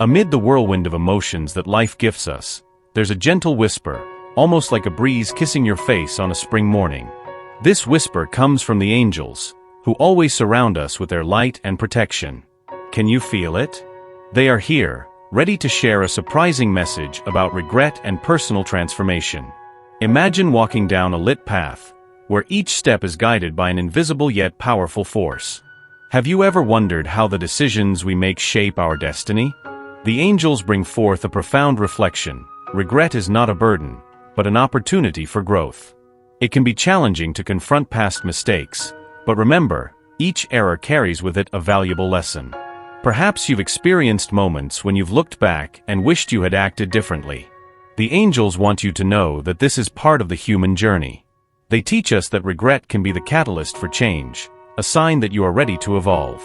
Amid the whirlwind of emotions that life gifts us, there's a gentle whisper, almost like a breeze kissing your face on a spring morning. This whisper comes from the angels, who always surround us with their light and protection. Can you feel it? They are here, ready to share a surprising message about regret and personal transformation. Imagine walking down a lit path, where each step is guided by an invisible yet powerful force. Have you ever wondered how the decisions we make shape our destiny? The angels bring forth a profound reflection. Regret is not a burden, but an opportunity for growth. It can be challenging to confront past mistakes, but remember, each error carries with it a valuable lesson. Perhaps you've experienced moments when you've looked back and wished you had acted differently. The angels want you to know that this is part of the human journey. They teach us that regret can be the catalyst for change, a sign that you are ready to evolve.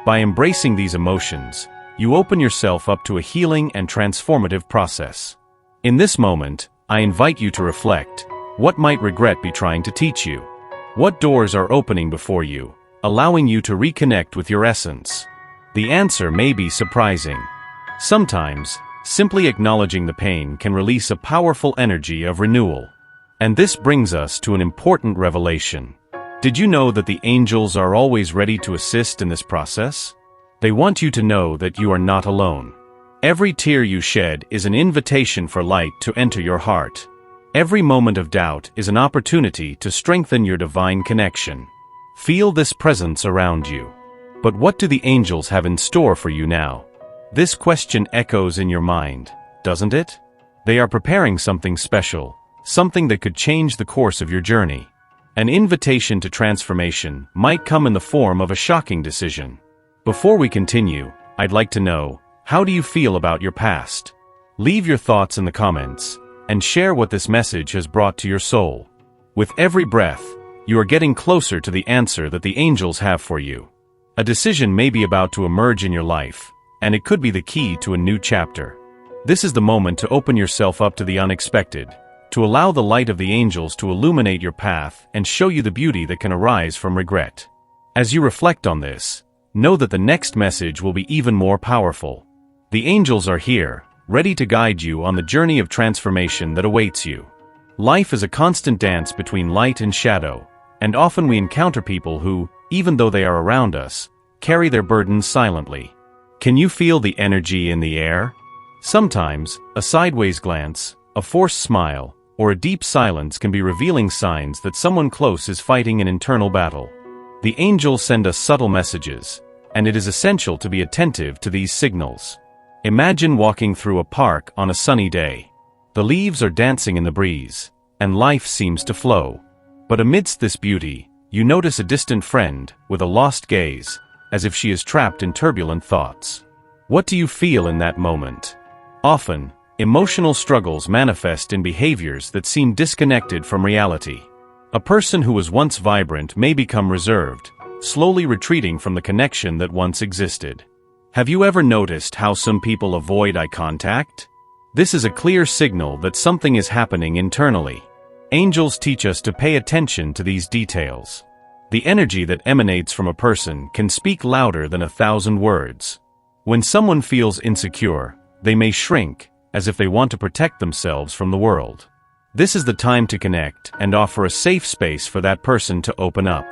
By embracing these emotions, you open yourself up to a healing and transformative process. In this moment, I invite you to reflect. What might regret be trying to teach you? What doors are opening before you, allowing you to reconnect with your essence? The answer may be surprising. Sometimes, simply acknowledging the pain can release a powerful energy of renewal. And this brings us to an important revelation. Did you know that the angels are always ready to assist in this process? They want you to know that you are not alone. Every tear you shed is an invitation for light to enter your heart. Every moment of doubt is an opportunity to strengthen your divine connection. Feel this presence around you. But what do the angels have in store for you now? This question echoes in your mind, doesn't it? They are preparing something special, something that could change the course of your journey. An invitation to transformation might come in the form of a shocking decision. Before we continue, I'd like to know, how do you feel about your past? Leave your thoughts in the comments, and share what this message has brought to your soul. With every breath, you are getting closer to the answer that the angels have for you. A decision may be about to emerge in your life, and it could be the key to a new chapter. This is the moment to open yourself up to the unexpected, to allow the light of the angels to illuminate your path and show you the beauty that can arise from regret. As you reflect on this, know that the next message will be even more powerful. The angels are here, ready to guide you on the journey of transformation that awaits you. Life is a constant dance between light and shadow, and often we encounter people who, even though they are around us, carry their burdens silently. Can you feel the energy in the air? Sometimes, a sideways glance, a forced smile, or a deep silence can be revealing signs that someone close is fighting an internal battle. The angels send us subtle messages, and it is essential to be attentive to these signals. Imagine walking through a park on a sunny day. The leaves are dancing in the breeze, and life seems to flow. But amidst this beauty, you notice a distant friend with a lost gaze, as if she is trapped in turbulent thoughts. What do you feel in that moment? Often, emotional struggles manifest in behaviors that seem disconnected from reality. A person who was once vibrant may become reserved, slowly retreating from the connection that once existed. Have you ever noticed how some people avoid eye contact? This is a clear signal that something is happening internally. Angels teach us to pay attention to these details. The energy that emanates from a person can speak louder than 1,000 words. When someone feels insecure, they may shrink, as if they want to protect themselves from the world. This is the time to connect and offer a safe space for that person to open up.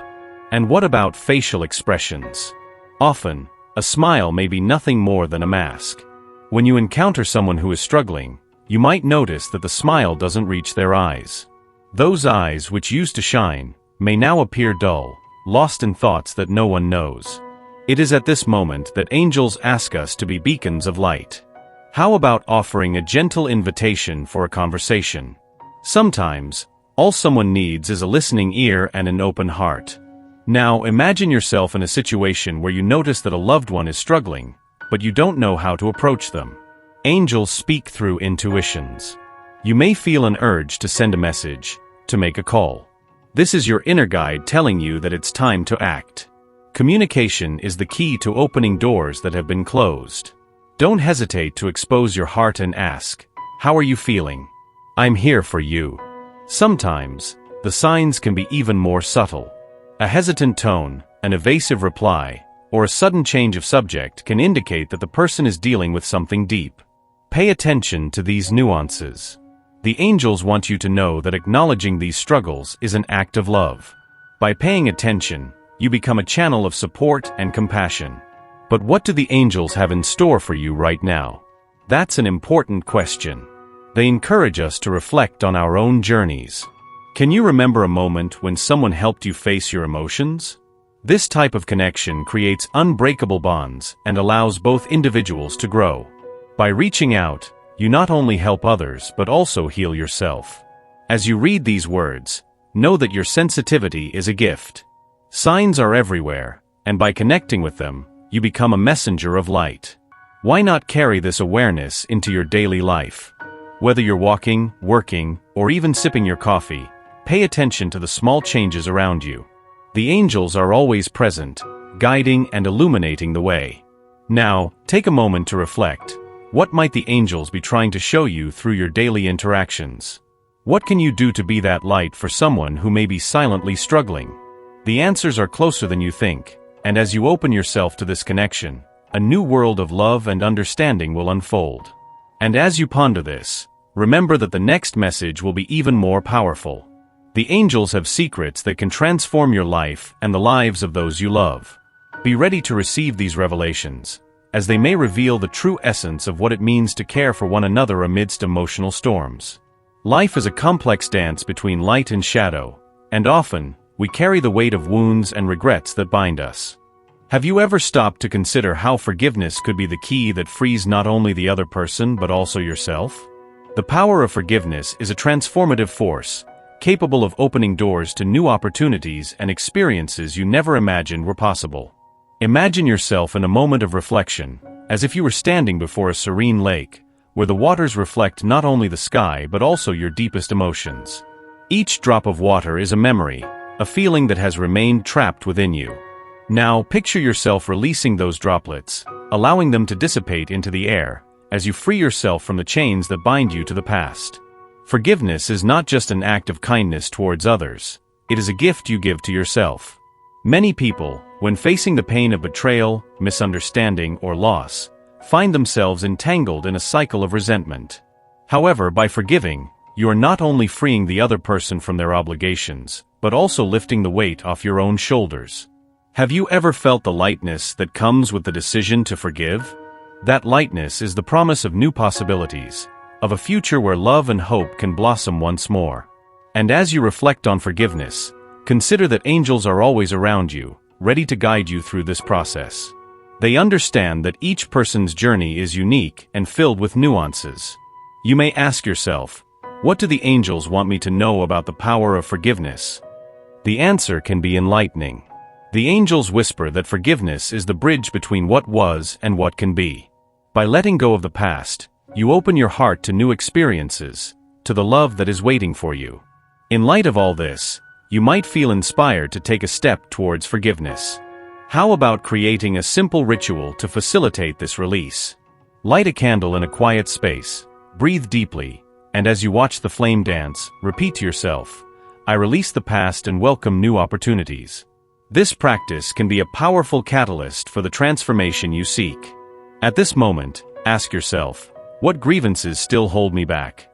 And what about facial expressions? Often, a smile may be nothing more than a mask. When you encounter someone who is struggling, you might notice that the smile doesn't reach their eyes. Those eyes which used to shine may now appear dull, lost in thoughts that no one knows. It is at this moment that angels ask us to be beacons of light. How about offering a gentle invitation for a conversation? Sometimes, all someone needs is a listening ear and an open heart. Now imagine yourself in a situation where you notice that a loved one is struggling, but you don't know how to approach them. Angels speak through intuitions. You may feel an urge to send a message, to make a call. This is your inner guide telling you that it's time to act. Communication is the key to opening doors that have been closed. Don't hesitate to expose your heart and ask, "How are you feeling? I'm here for you." Sometimes, the signs can be even more subtle. A hesitant tone, an evasive reply, or a sudden change of subject can indicate that the person is dealing with something deep. Pay attention to these nuances. The angels want you to know that acknowledging these struggles is an act of love. By paying attention, you become a channel of support and compassion. But what do the angels have in store for you right now? That's an important question. They encourage us to reflect on our own journeys. Can you remember a moment when someone helped you face your emotions? This type of connection creates unbreakable bonds and allows both individuals to grow. By reaching out, you not only help others but also heal yourself. As you read these words, know that your sensitivity is a gift. Signs are everywhere, and by connecting with them, you become a messenger of light. Why not carry this awareness into your daily life? Whether you're walking, working, or even sipping your coffee, pay attention to the small changes around you. The angels are always present, guiding and illuminating the way. Now, take a moment to reflect. What might the angels be trying to show you through your daily interactions? What can you do to be that light for someone who may be silently struggling? The answers are closer than you think, and as you open yourself to this connection, a new world of love and understanding will unfold. And as you ponder this, remember that the next message will be even more powerful. The angels have secrets that can transform your life and the lives of those you love. Be ready to receive these revelations, as they may reveal the true essence of what it means to care for one another amidst emotional storms. Life is a complex dance between light and shadow, and often, we carry the weight of wounds and regrets that bind us. Have you ever stopped to consider how forgiveness could be the key that frees not only the other person but also yourself? The power of forgiveness is a transformative force, capable of opening doors to new opportunities and experiences you never imagined were possible. Imagine yourself in a moment of reflection, as if you were standing before a serene lake, where the waters reflect not only the sky but also your deepest emotions. Each drop of water is a memory, a feeling that has remained trapped within you. Now picture yourself releasing those droplets, allowing them to dissipate into the air, as you free yourself from the chains that bind you to the past. Forgiveness is not just an act of kindness towards others, it is a gift you give to yourself. Many people, when facing the pain of betrayal, misunderstanding, or loss, find themselves entangled in a cycle of resentment. However, by forgiving, you are not only freeing the other person from their obligations, but also lifting the weight off your own shoulders. Have you ever felt the lightness that comes with the decision to forgive? That lightness is the promise of new possibilities, of a future where love and hope can blossom once more. And as you reflect on forgiveness, consider that angels are always around you, ready to guide you through this process. They understand that each person's journey is unique and filled with nuances. You may ask yourself, what do the angels want me to know about the power of forgiveness? The answer can be enlightening. The angels whisper that forgiveness is the bridge between what was and what can be. By letting go of the past, you open your heart to new experiences, to the love that is waiting for you. In light of all this, you might feel inspired to take a step towards forgiveness. How about creating a simple ritual to facilitate this release? Light a candle in a quiet space, breathe deeply, and as you watch the flame dance, repeat to yourself, I release the past and welcome new opportunities. This practice can be a powerful catalyst for the transformation you seek. At this moment, ask yourself, what grievances still hold me back?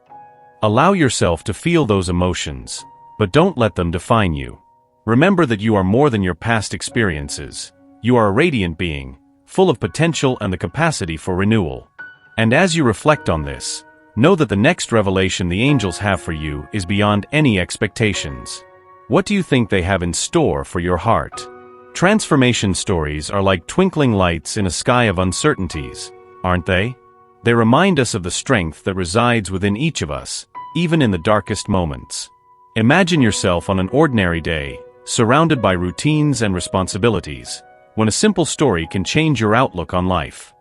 Allow yourself to feel those emotions, but don't let them define you. Remember that you are more than your past experiences. You are a radiant being, full of potential and the capacity for renewal. And as you reflect on this, know that the next revelation the angels have for you is beyond any expectations. What do you think they have in store for your heart? Transformation stories are like twinkling lights in a sky of uncertainties, aren't they? They remind us of the strength that resides within each of us, even in the darkest moments. Imagine yourself on an ordinary day, surrounded by routines and responsibilities, when a simple story can change your outlook on life.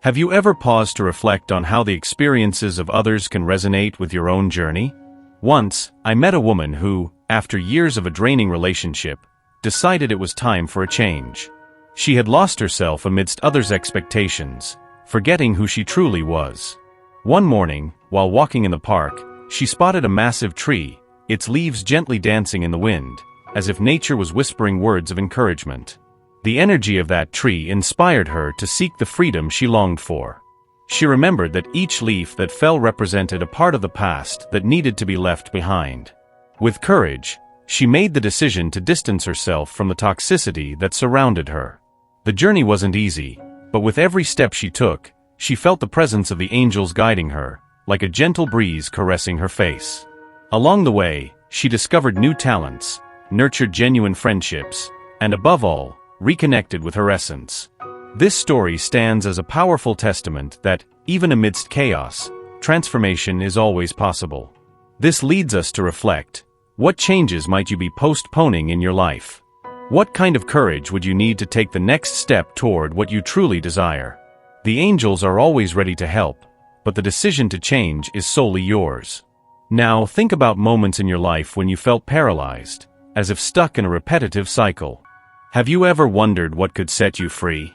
Have you ever paused to reflect on how the experiences of others can resonate with your own journey? Once, I met a woman who, after years of a draining relationship, decided it was time for a change. She had lost herself amidst others' expectations, forgetting who she truly was. One morning, while walking in the park, she spotted a massive tree, its leaves gently dancing in the wind, as if nature was whispering words of encouragement. The energy of that tree inspired her to seek the freedom she longed for. She remembered that each leaf that fell represented a part of the past that needed to be left behind. With courage, she made the decision to distance herself from the toxicity that surrounded her. The journey wasn't easy, but with every step she took, she felt the presence of the angels guiding her, like a gentle breeze caressing her face. Along the way, she discovered new talents, nurtured genuine friendships, and above all, reconnected with her essence. This story stands as a powerful testament that, even amidst chaos, transformation is always possible. This leads us to reflect: what changes might you be postponing in your life? What kind of courage would you need to take the next step toward what you truly desire? The angels are always ready to help, but the decision to change is solely yours. Now think about moments in your life when you felt paralyzed, as if stuck in a repetitive cycle. Have you ever wondered what could set you free?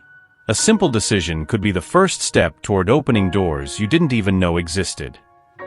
A simple decision could be the first step toward opening doors you didn't even know existed.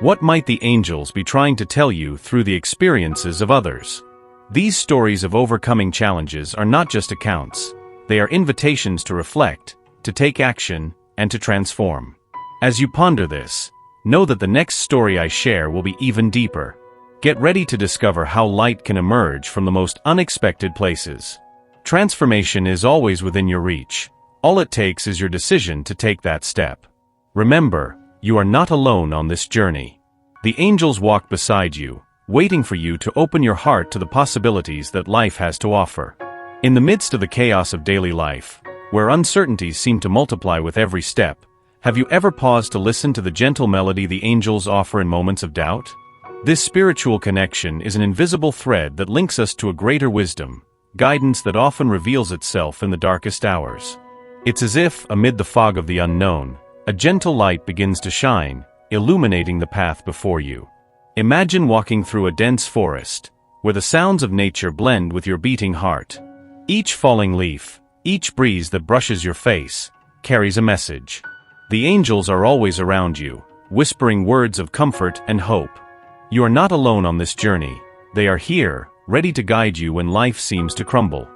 What might the angels be trying to tell you through the experiences of others? These stories of overcoming challenges are not just accounts. They are invitations to reflect, to take action, and to transform. As you ponder this, know that the next story I share will be even deeper. Get ready to discover how light can emerge from the most unexpected places. Transformation is always within your reach. All it takes is your decision to take that step. Remember, you are not alone on this journey. The angels walk beside you, waiting for you to open your heart to the possibilities that life has to offer. In the midst of the chaos of daily life, where uncertainties seem to multiply with every step, have you ever paused to listen to the gentle melody the angels offer in moments of doubt? This spiritual connection is an invisible thread that links us to a greater wisdom, guidance that often reveals itself in the darkest hours. It's as if, amid the fog of the unknown, a gentle light begins to shine, illuminating the path before you. Imagine walking through a dense forest, where the sounds of nature blend with your beating heart. Each falling leaf, each breeze that brushes your face, carries a message. The angels are always around you, whispering words of comfort and hope. You are not alone on this journey. They are here, ready to guide you when life seems to crumble.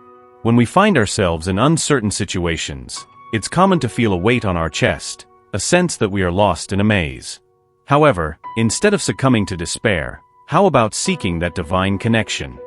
When we find ourselves in uncertain situations, it's common to feel a weight on our chest, a sense that we are lost in a maze. However, instead of succumbing to despair, how about seeking that divine connection?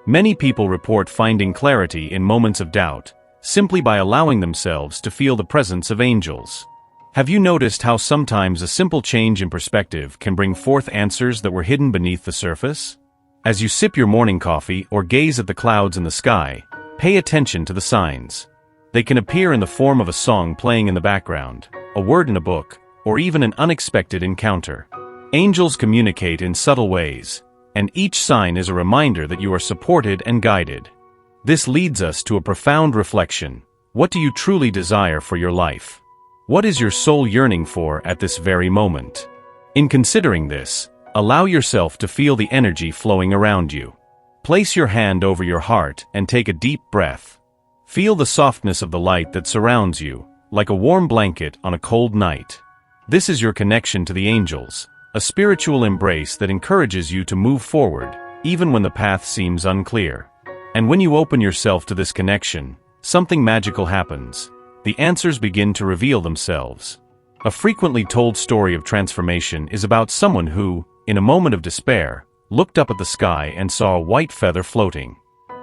Many people report finding clarity in moments of doubt, simply by allowing themselves to feel the presence of angels. Have you noticed how sometimes a simple change in perspective can bring forth answers that were hidden beneath the surface? As you sip your morning coffee or gaze at the clouds in the sky, pay attention to the signs. They can appear in the form of a song playing in the background, a word in a book, or even an unexpected encounter. Angels communicate in subtle ways, and each sign is a reminder that you are supported and guided. This leads us to a profound reflection. What do you truly desire for your life? What is your soul yearning for at this very moment? In considering this, allow yourself to feel the energy flowing around you. Place your hand over your heart and take a deep breath. Feel the softness of the light that surrounds you, like a warm blanket on a cold night. This is your connection to the angels, a spiritual embrace that encourages you to move forward, even when the path seems unclear. And when you open yourself to this connection, something magical happens. The answers begin to reveal themselves. A frequently told story of transformation is about someone who, in a moment of despair, looked up at the sky and saw a white feather floating.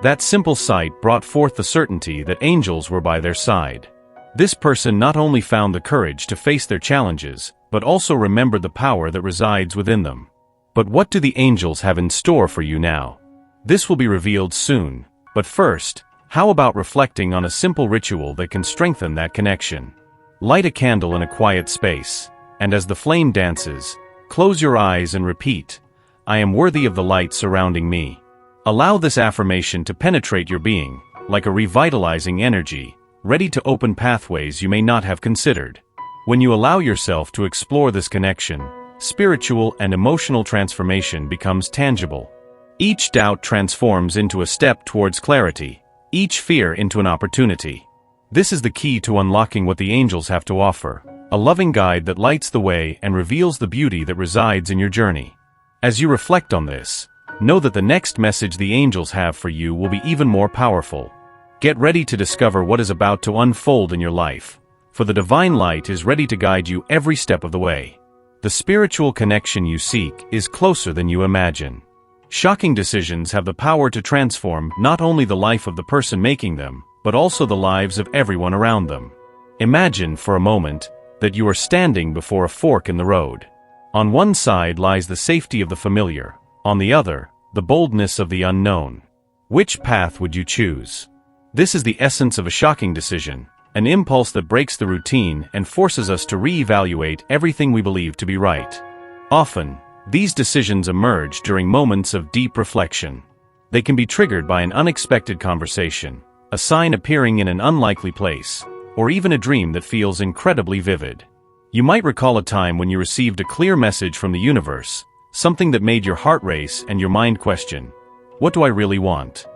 That simple sight brought forth the certainty that angels were by their side. This person not only found the courage to face their challenges, but also remembered the power that resides within them. But what do the angels have in store for you now? This will be revealed soon, but first, how about reflecting on a simple ritual that can strengthen that connection? Light a candle in a quiet space, and as the flame dances, close your eyes and repeat, "I am worthy of the light surrounding me." Allow this affirmation to penetrate your being, like a revitalizing energy, ready to open pathways you may not have considered. When you allow yourself to explore this connection, spiritual and emotional transformation becomes tangible. Each doubt transforms into a step towards clarity, each fear into an opportunity. This is the key to unlocking what the angels have to offer, a loving guide that lights the way and reveals the beauty that resides in your journey. As you reflect on this, know that the next message the angels have for you will be even more powerful. Get ready to discover what is about to unfold in your life, for the divine light is ready to guide you every step of the way. The spiritual connection you seek is closer than you imagine. Shocking decisions have the power to transform not only the life of the person making them, but also the lives of everyone around them. Imagine for a moment that you are standing before a fork in the road. On one side lies the safety of the familiar, on the other, the boldness of the unknown. Which path would you choose? This is the essence of a shocking decision, an impulse that breaks the routine and forces us to reevaluate everything we believe to be right. Often, these decisions emerge during moments of deep reflection. They can be triggered by an unexpected conversation, a sign appearing in an unlikely place, or even a dream that feels incredibly vivid. You might recall a time when you received a clear message from the universe, something that made your heart race and your mind question, "What do I really want?"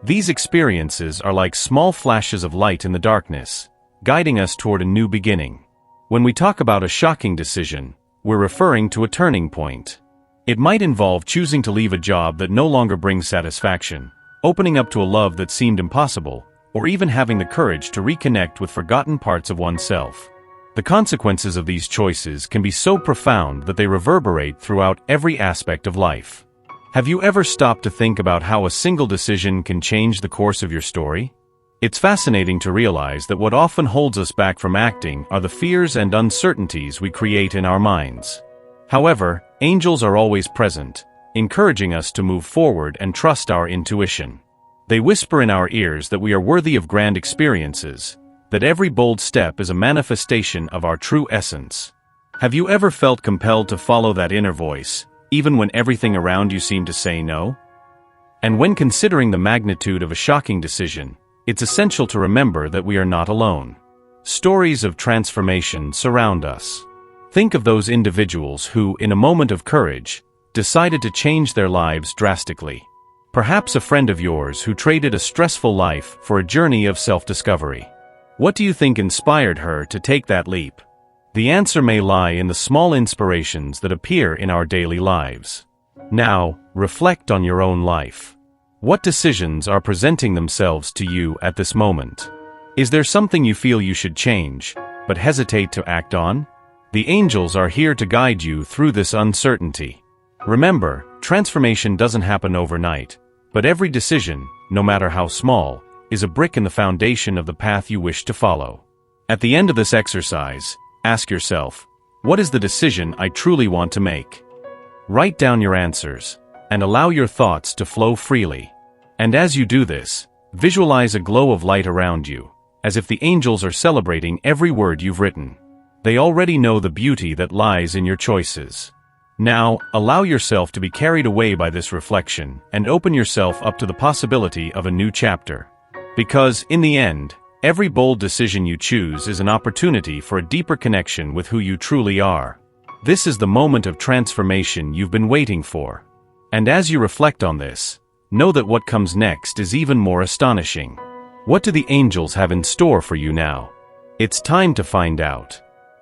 These experiences are like small flashes of light in the darkness, guiding us toward a new beginning. When we talk about a shocking decision, we're referring to a turning point. It might involve choosing to leave a job that no longer brings satisfaction, opening up to a love that seemed impossible, or even having the courage to reconnect with forgotten parts of oneself. The consequences of these choices can be so profound that they reverberate throughout every aspect of life. Have you ever stopped to think about how a single decision can change the course of your story? It's fascinating to realize that what often holds us back from acting are the fears and uncertainties we create in our minds. However, angels are always present, encouraging us to move forward and trust our intuition. They whisper in our ears that we are worthy of grand experiences, that every bold step is a manifestation of our true essence. Have you ever felt compelled to follow that inner voice, even when everything around you seemed to say no? And when considering the magnitude of a shocking decision, it's essential to remember that we are not alone. Stories of transformation surround us. Think of those individuals who, in a moment of courage, decided to change their lives drastically. Perhaps a friend of yours who traded a stressful life for a journey of self-discovery. What do you think inspired her to take that leap? The answer may lie in the small inspirations that appear in our daily lives. Now, reflect on your own life. What decisions are presenting themselves to you at this moment? Is there something you feel you should change, but hesitate to act on? The angels are here to guide you through this uncertainty. Remember, transformation doesn't happen overnight, but every decision, no matter how small, is a brick in the foundation of the path you wish to follow. At the end of this exercise, ask yourself, what is the decision I truly want to make? Write down your answers, and allow your thoughts to flow freely. And as you do this, visualize a glow of light around you, as if the angels are celebrating every word you've written. They already know the beauty that lies in your choices. Now, allow yourself to be carried away by this reflection, and open yourself up to the possibility of a new chapter. Because, in the end, every bold decision you choose is an opportunity for a deeper connection with who you truly are. This is the moment of transformation you've been waiting for. And as you reflect on this, know that what comes next is even more astonishing. What do the angels have in store for you now? It's time to find out.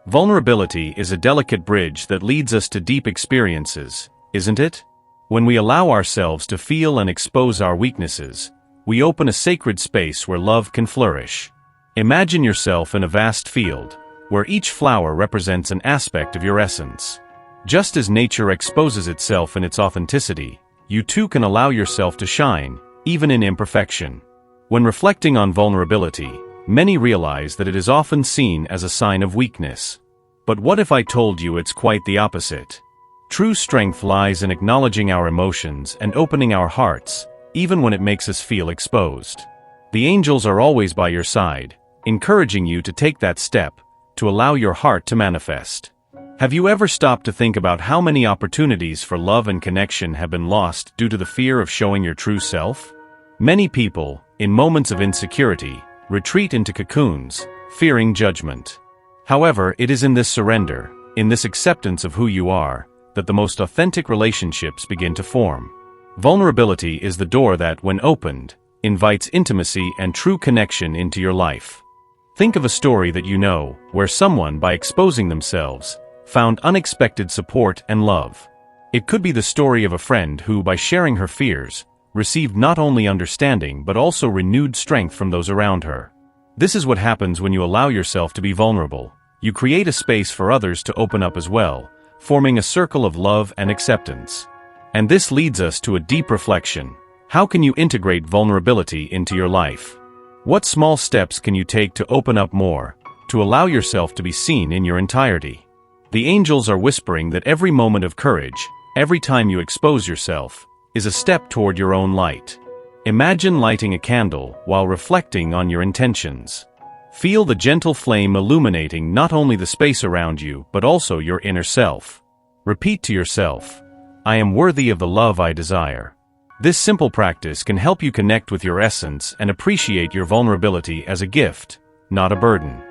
Vulnerability is a delicate bridge that leads us to deep experiences, isn't it? When we allow ourselves to feel and expose our weaknesses, we open a sacred space where love can flourish. Imagine yourself in a vast field, where each flower represents an aspect of your essence. Just as nature exposes itself in its authenticity, you too can allow yourself to shine, even in imperfection. When reflecting on vulnerability, many realize that it is often seen as a sign of weakness. But what if I told you it's quite the opposite? True strength lies in acknowledging our emotions and opening our hearts, even when it makes us feel exposed. The angels are always by your side, encouraging you to take that step, to allow your heart to manifest. Have you ever stopped to think about how many opportunities for love and connection have been lost due to the fear of showing your true self? Many people, in moments of insecurity, retreat into cocoons, fearing judgment. However, it is in this surrender, in this acceptance of who you are, that the most authentic relationships begin to form. Vulnerability is the door that, when opened, invites intimacy and true connection into your life. Think of a story that you know, where someone, by exposing themselves, found unexpected support and love. It could be the story of a friend who, by sharing her fears, received not only understanding but also renewed strength from those around her. This is what happens when you allow yourself to be vulnerable. You create a space for others to open up as well, forming a circle of love and acceptance. And this leads us to a deep reflection. How can you integrate vulnerability into your life? What small steps can you take to open up more, to allow yourself to be seen in your entirety? The angels are whispering that every moment of courage, every time you expose yourself, is a step toward your own light. Imagine lighting a candle while reflecting on your intentions. Feel the gentle flame illuminating not only the space around you but also your inner self. Repeat to yourself, "I am worthy of the love I desire." This simple practice can help you connect with your essence and appreciate your vulnerability as a gift, not a burden.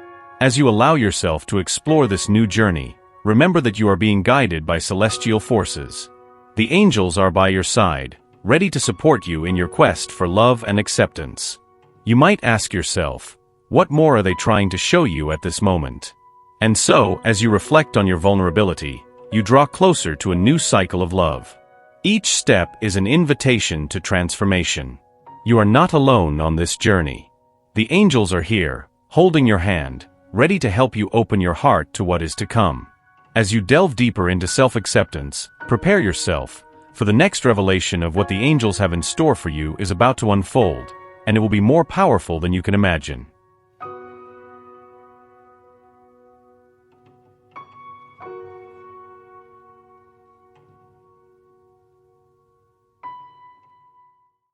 As you allow yourself to explore this new journey, remember that you are being guided by celestial forces. The angels are by your side, ready to support you in your quest for love and acceptance. You might ask yourself, what more are they trying to show you at this moment? And so, as you reflect on your vulnerability, you draw closer to a new cycle of love. Each step is an invitation to transformation. You are not alone on this journey. The angels are here, holding your hand, ready to help you open your heart to what is to come. As you delve deeper into self-acceptance, prepare yourself, for the next revelation of what the angels have in store for you is about to unfold, and it will be more powerful than you can imagine.